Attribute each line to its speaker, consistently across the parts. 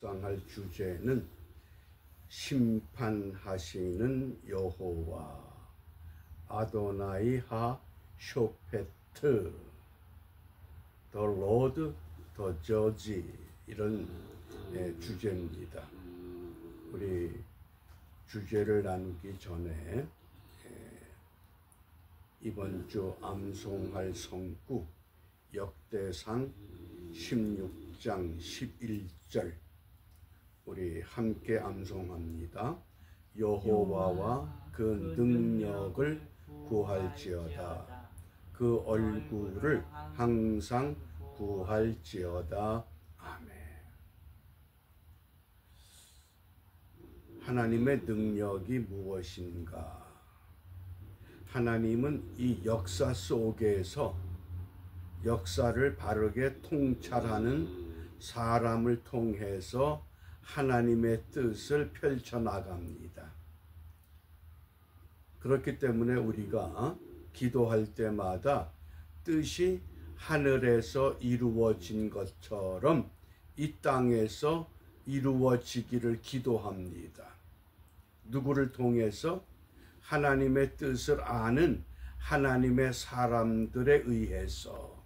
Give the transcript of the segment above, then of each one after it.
Speaker 1: 묵상할 주제는 심판하시는 여호와 아도나이 하 쇼페트 The Lord the Judge 이런 주제입니다. 우리 주제를 나누기 전에 이번 주 암송할 성구 역대상 16장 11절 우리 함께 암송합니다. 여호와와 그 능력을 구할지어다. 그 얼굴을 항상 구할지어다. 아멘. 하나님의 능력이 무엇인가? 하나님은 이 역사 속에서 역사를 바르게 통찰하는 사람을 통해서 하나님의 뜻을 펼쳐나갑니다. 그렇기 때문에 우리가 기도할 때마다 뜻이 하늘에서 이루어진 것처럼 이 땅에서 이루어지기를 기도합니다. 누구를 통해서? 하나님의 뜻을 아는 하나님의 사람들에 의해서.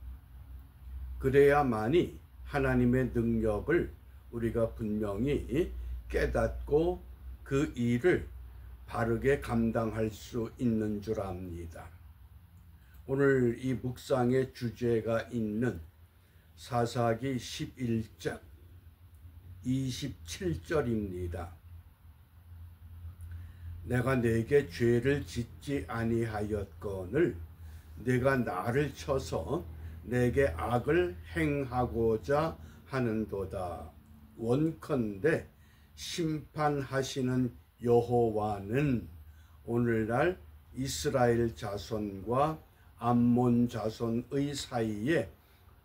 Speaker 1: 그래야만이 하나님의 능력을 우리가 분명히 깨닫고 그 일을 바르게 감당할 수 있는 줄 압니다. 오늘 이 묵상의 주제가 있는 사사기 11장 27절입니다. 내가 내게 죄를 짓지 아니하였거늘 내가 나를 쳐서 내게 악을 행하고자 하는도다. 원컨대 심판하시는 여호와는 오늘날 이스라엘 자손과 암몬 자손의 사이에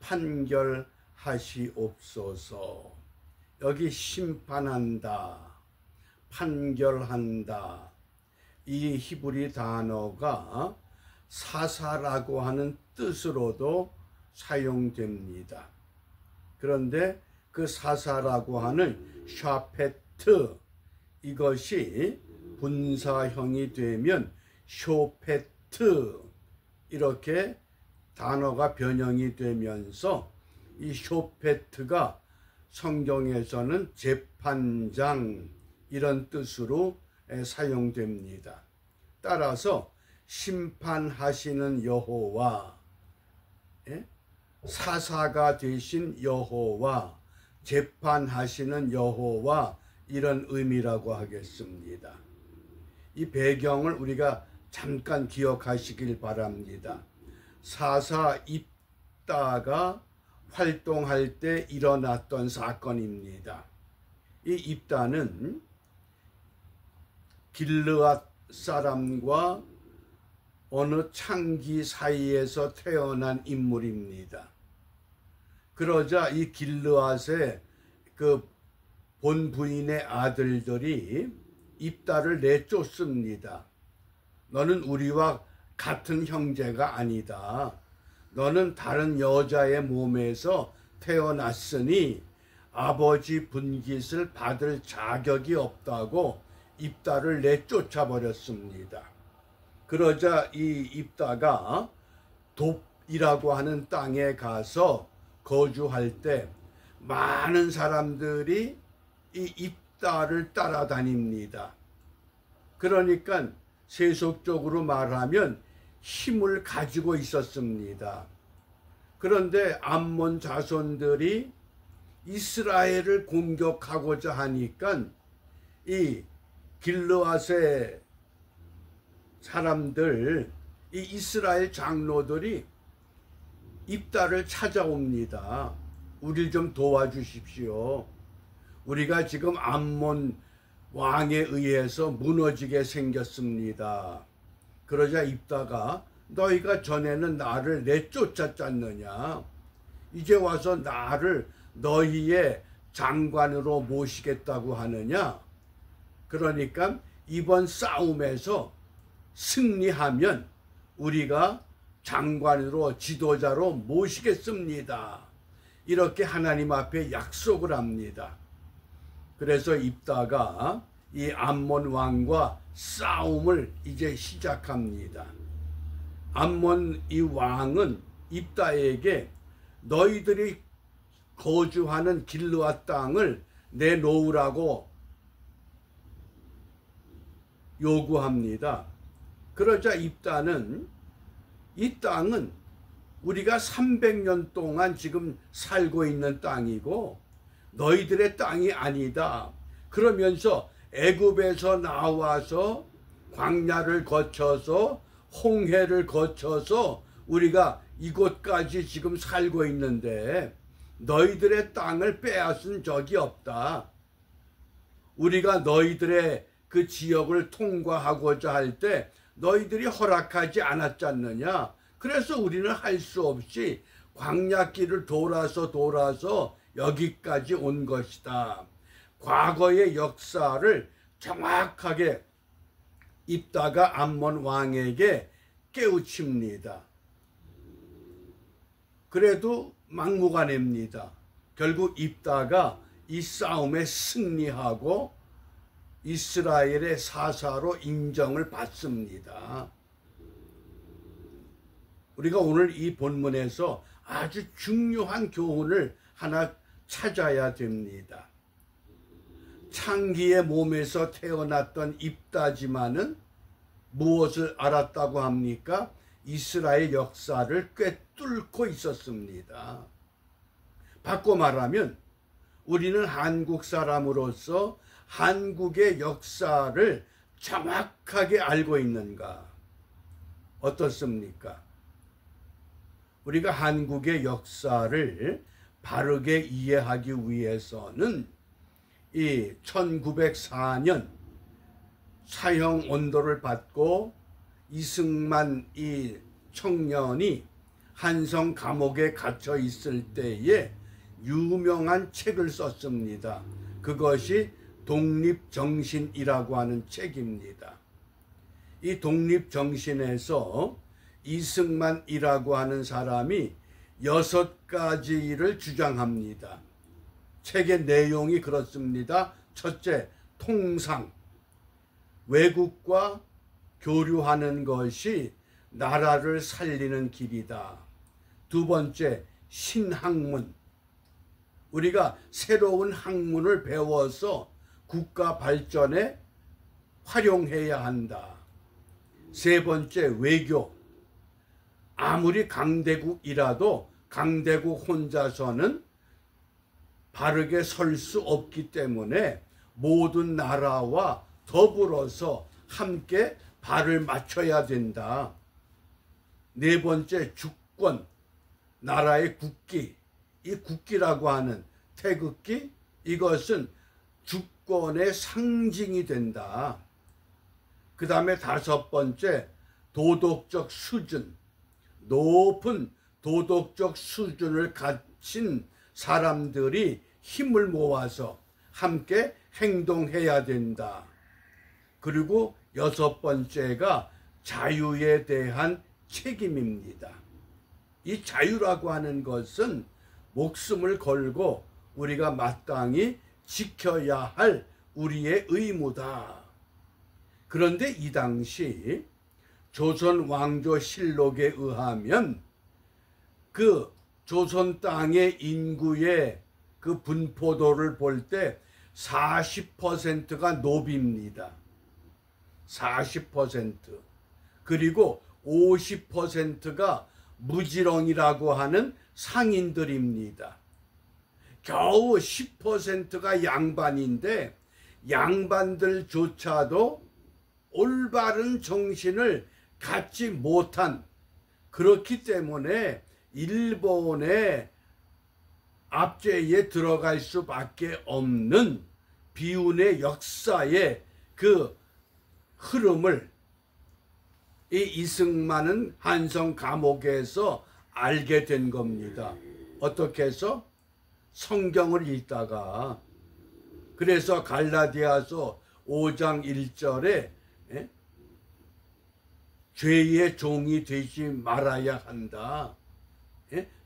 Speaker 1: 판결하시옵소서. 여기 심판한다, 판결한다. 이 히브리 단어가 사사라고 하는 뜻으로도 사용됩니다. 그런데 그 사사라고 하는 샤페트 이것이 분사형이 되면 쇼페트 이렇게 단어가 변형이 되면서 이 쇼페트가 성경에서는 재판장 이런 뜻으로 사용됩니다. 따라서 심판하시는 여호와, 사사가 되신 여호와, 재판하시는 여호와 이런 의미라고 하겠습니다. 이 배경을 우리가 잠깐 기억하시길 바랍니다. 사사 입다가 활동할 때 일어났던 사건입니다. 이 입다는 길르앗 사람과 어느 창기 사이에서 태어난 인물입니다. 그러자 이 길르앗의 그 본부인의 아들들이 입다를 내쫓습니다. 너는 우리와 같은 형제가 아니다. 너는 다른 여자의 몸에서 태어났으니 아버지 분깃을 받을 자격이 없다고 입다를 내쫓아 버렸습니다. 그러자 이 입다가 돕이라고 하는 땅에 가서 거주할 때 많은 사람들이 이 입다를 따라다닙니다. 그러니까 세속적으로 말하면 힘을 가지고 있었습니다. 그런데 암몬 자손들이 이스라엘을 공격하고자 하니까 이 길르앗의 사람들, 이 이스라엘 장로들이 입다를 찾아옵니다. 우리를 좀 도와주십시오. 우리가 지금 암몬 왕에 의해서 무너지게 생겼습니다. 그러자 입다가 너희가 전에는 나를 내쫓았잖느냐. 이제 와서 나를 너희의 장관으로 모시겠다고 하느냐. 그러니까 이번 싸움에서 승리하면 우리가 장관으로 지도자로 모시겠습니다. 이렇게 하나님 앞에 약속을 합니다. 그래서 입다가 이 암몬 왕과 싸움을 이제 시작합니다. 암몬 이 왕은 입다에게 너희들이 거주하는 길르앗 땅을 내놓으라고 요구합니다. 그러자 입다는 이 땅은 우리가 300년 동안 지금 살고 있는 땅이고 너희들의 땅이 아니다. 그러면서 애굽에서 나와서 광야를 거쳐서 홍해를 거쳐서 우리가 이곳까지 지금 살고 있는데 너희들의 땅을 빼앗은 적이 없다. 우리가 너희들의 그 지역을 통과하고자 할 때 너희들이 허락하지 않았지 않느냐. 그래서 우리는 할 수 없이 광야길을 돌아서 여기까지 온 것이다. 과거의 역사를 정확하게 입다가 암몬 왕에게 깨우칩니다. 그래도 막무가내입니다. 결국 입다가 이 싸움에 승리하고 이스라엘의 사사로 인정을 받습니다. 우리가 오늘 이 본문에서 아주 중요한 교훈을 하나 찾아야 됩니다. 창기의 몸에서 태어났던 입다지만은 무엇을 알았다고 합니까? 이스라엘 역사를 꿰뚫고 있었습니다. 바꿔 말하면 우리는 한국 사람으로서 한국의 역사를 정확하게 알고 있는가? 어떻습니까? 우리가 한국의 역사를 바르게 이해하기 위해서는 이 1904년 사형 온도를 받고 이승만 이 청년이 한성 감옥에 갇혀 있을 때에 유명한 책을 썼습니다. 그것이 독립정신이라고 하는 책입니다. 이 독립정신에서 이승만이라고 하는 사람이 6가지를 주장합니다. 책의 내용이 그렇습니다. 첫째, 통상. 외국과 교류하는 것이 나라를 살리는 길이다. 두 번째, 신학문. 우리가 새로운 학문을 배워서 국가 발전에 활용해야 한다. 세 번째, 외교. 아무리 강대국이라도 강대국 혼자서는 바르게 설 수 없기 때문에 모든 나라와 더불어서 함께 발을 맞춰야 된다. 네 번째, 주권. 나라의 국기. 이 국기라고 하는 태극기, 이것은 주권의 상징이 된다. 그 다음에 다섯 번째, 도덕적 수준. 높은 도덕적 수준을 갖춘 사람들이 힘을 모아서 함께 행동해야 된다. 그리고 여섯 번째가 자유에 대한 책임입니다. 이 자유라고 하는 것은 목숨을 걸고 우리가 마땅히 지켜야 할 우리의 의무다. 그런데 이 당시 조선 왕조실록에 의하면 그 조선 땅의 인구의 그 분포도를 볼 때 40%가 노비입니다. 40%. 그리고 50%가 무지렁이라고 하는 상인들입니다. 겨우 10%가 양반인데 양반들조차도 올바른 정신을 갖지 못한, 그렇기 때문에 일본의 압제에 들어갈 수밖에 없는 비운의 역사의 그 흐름을 이 이승만은 한성 감옥에서 알게 된 겁니다. 어떻게 해서? 성경을 읽다가. 그래서 갈라디아서 5장 1절에 죄의 종이 되지 말아야 한다.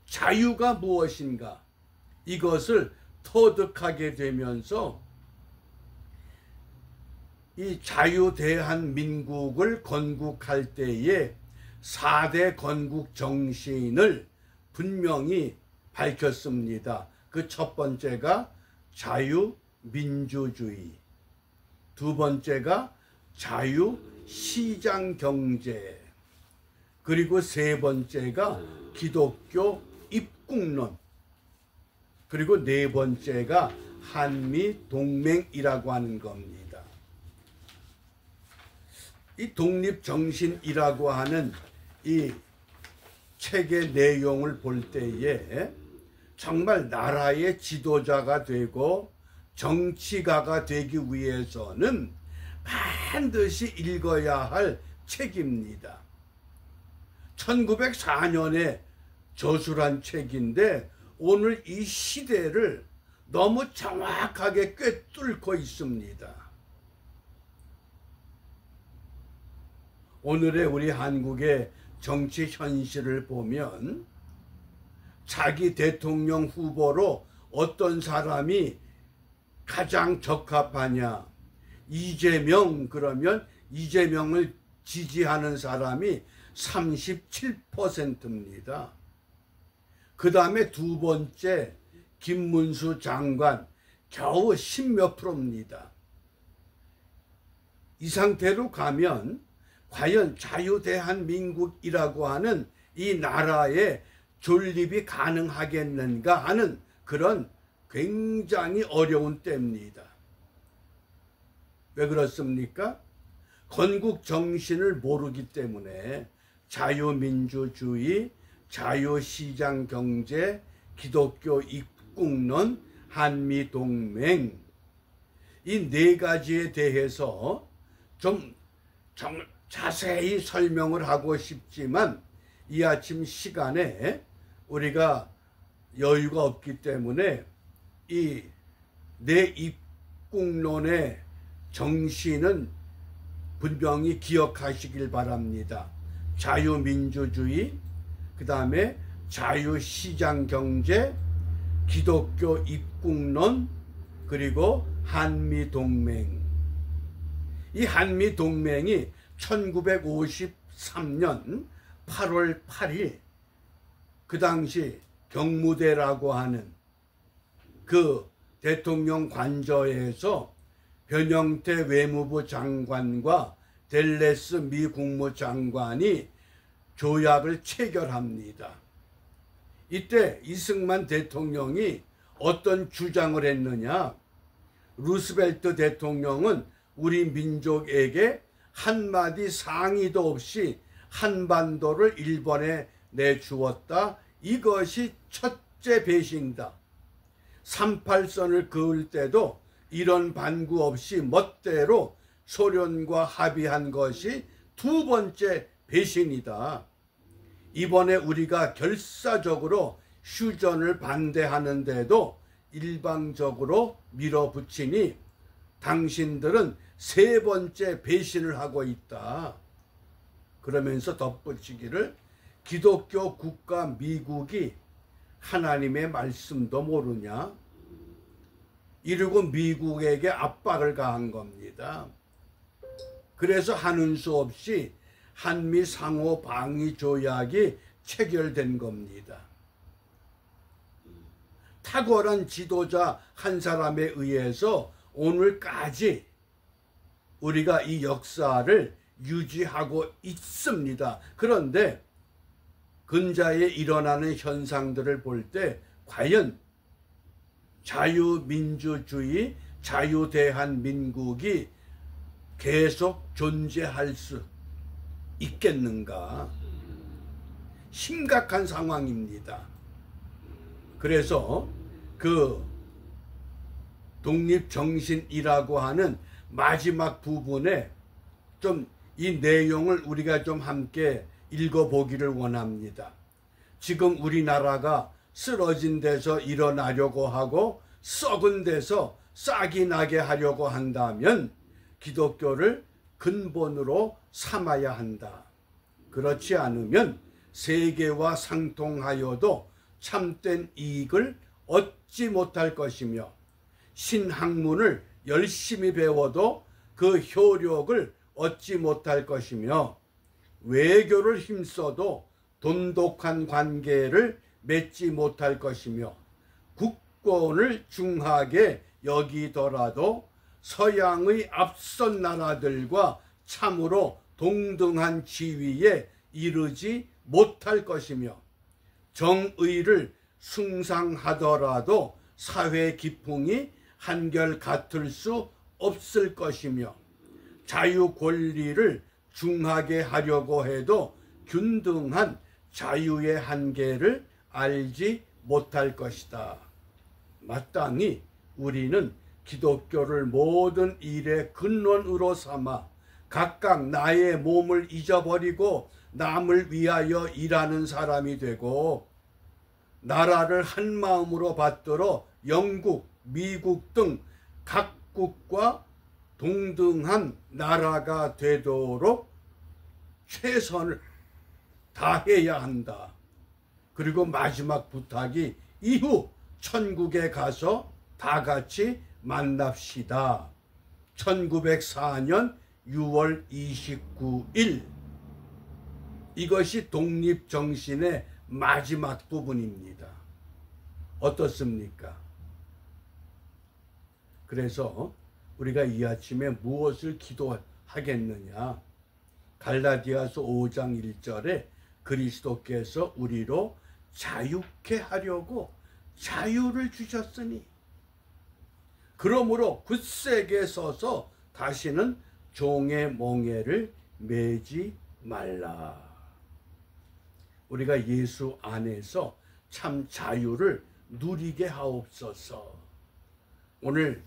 Speaker 1: 자유가 무엇인가? 이것을 터득하게 되면서 이 자유대한민국을 건국할 때에 4대 건국 정신을 분명히 밝혔습니다. 그 첫 번째가 자유민주주의, 두 번째가 자유시장경제, 그리고 세 번째가 기독교 입국론, 그리고 네 번째가 한미동맹이라고 하는 겁니다. 이 독립정신이라고 하는 이 책의 내용을 볼 때에 정말 나라의 지도자가 되고 정치가가 되기 위해서는 반드시 읽어야 할 책입니다. 1904년에 저술한 책인데 오늘 이 시대를 너무 정확하게 꿰뚫고 있습니다. 오늘의 우리 한국의 정치 현실을 보면 자기 대통령 후보로 어떤 사람이 가장 적합하냐, 이재명 그러면 이재명을 지지하는 사람이 37%입니다. 그 다음에 두 번째 김문수 장관 겨우 10몇 %입니다. 이 상태로 가면 과연 자유대한민국이라고 하는 이 나라의 존립이 가능하겠는가 하는 그런 굉장히 어려운 때입니다. 왜 그렇습니까? 건국 정신을 모르기 때문에 자유민주주의, 자유시장경제, 기독교 입국론, 한미동맹 이 네 가지에 대해서 좀 자세히 설명을 하고 싶지만 이 아침 시간에 우리가 여유가 없기 때문에 이 네 입국론의 정신은 분명히 기억하시길 바랍니다. 자유민주주의, 그 다음에 자유시장경제, 기독교 입국론, 그리고 한미동맹. 이 한미동맹이 1953년 8월 8일 그 당시 경무대라고 하는 그 대통령 관저에서 변형태 외무부 장관과 델레스 미 국무장관이 조약을 체결합니다. 이때 이승만 대통령이 어떤 주장을 했느냐? 루스벨트 대통령은 우리 민족에게 한마디 상의도 없이 한반도를 일본에 내주었다. 이것이 첫째 배신이다. 38선을 그을 때도 이런 반구 없이 멋대로 소련과 합의한 것이 두 번째 배신이다. 이번에 우리가 결사적으로 휴전을 반대하는데도 일방적으로 밀어붙이니 당신들은 세 번째 배신을 하고 있다. 그러면서 덧붙이기를 기독교 국가 미국이 하나님의 말씀도 모르냐? 이러고 미국에게 압박을 가한 겁니다. 그래서 하는 수 없이 한미 상호 방위 조약이 체결된 겁니다. 탁월한 지도자 한 사람에 의해서 오늘까지 우리가 이 역사를 유지하고 있습니다. 그런데 근자에 일어나는 현상들을 볼 때 과연 자유민주주의, 자유대한민국이 계속 존재할 수 있겠는가? 심각한 상황입니다. 그래서 그 독립정신이라고 하는 마지막 부분에 좀 이 내용을 우리가 좀 함께 읽어보기를 원합니다. 지금 우리나라가 쓰러진 데서 일어나려고 하고 썩은 데서 싹이 나게 하려고 한다면 기독교를 근본으로 삼아야 한다. 그렇지 않으면 세계와 상통하여도 참된 이익을 얻지 못할 것이며 신학문을 열심히 배워도 그 효력을 얻지 못할 것이며 외교를 힘써도 돈독한 관계를 맺지 못할 것이며 국권을 중하게 여기더라도 서양의 앞선 나라들과 참으로 동등한 지위에 이르지 못할 것이며 정의를 숭상하더라도 사회 기풍이 한결 같을 수 없을 것이며 자유 권리를 중하게 하려고 해도 균등한 자유의 한계를 알지 못할 것이다. 마땅히 우리는 기독교를 모든 일의 근원으로 삼아 각각 나의 몸을 잊어버리고 남을 위하여 일하는 사람이 되고 나라를 한 마음으로 받들어 영국, 미국 등 각국과 동등한 나라가 되도록 최선을 다해야 한다. 그리고 마지막 부탁이 이후 천국에 가서 다 같이 만납시다. 1904년 6월 29일. 이것이 독립정신의 마지막 부분입니다. 어떻습니까? 그래서 우리가 이 아침에 무엇을 기도하겠느냐? 갈라디아서 5장 1절에 그리스도께서 우리로 자유케 하려고 자유를 주셨으니 그러므로 굳세게 서서 다시는 종의 멍에를 매지 말라. 우리가 예수 안에서 참 자유를 누리게 하옵소서. 오늘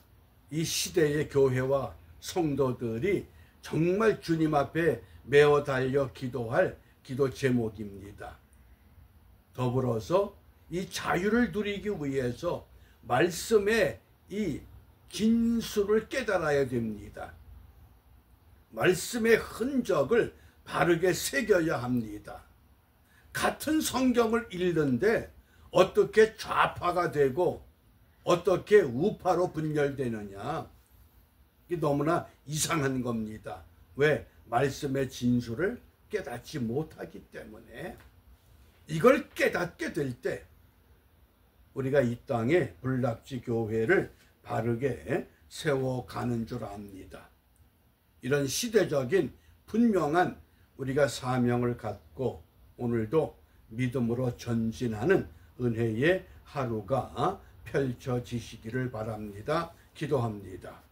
Speaker 1: 이 시대의 교회와 성도들이 정말 주님 앞에 메어 달려 기도할 기도 제목입니다. 더불어서 이 자유를 누리기 위해서 말씀의 이 진수를 깨달아야 됩니다. 말씀의 흔적을 바르게 새겨야 합니다. 같은 성경을 읽는데 어떻게 좌파가 되고 어떻게 우파로 분열되느냐. 이게 너무나 이상한 겁니다. 왜? 말씀의 진수를 깨닫지 못하기 때문에. 이걸 깨닫게 될 때 우리가 이 땅에 불납치 교회를 바르게 세워가는 줄 압니다. 이런 시대적인 분명한 우리가 사명을 갖고 오늘도 믿음으로 전진하는 은혜의 하루가 펼쳐지시기를 바랍니다. 기도합니다.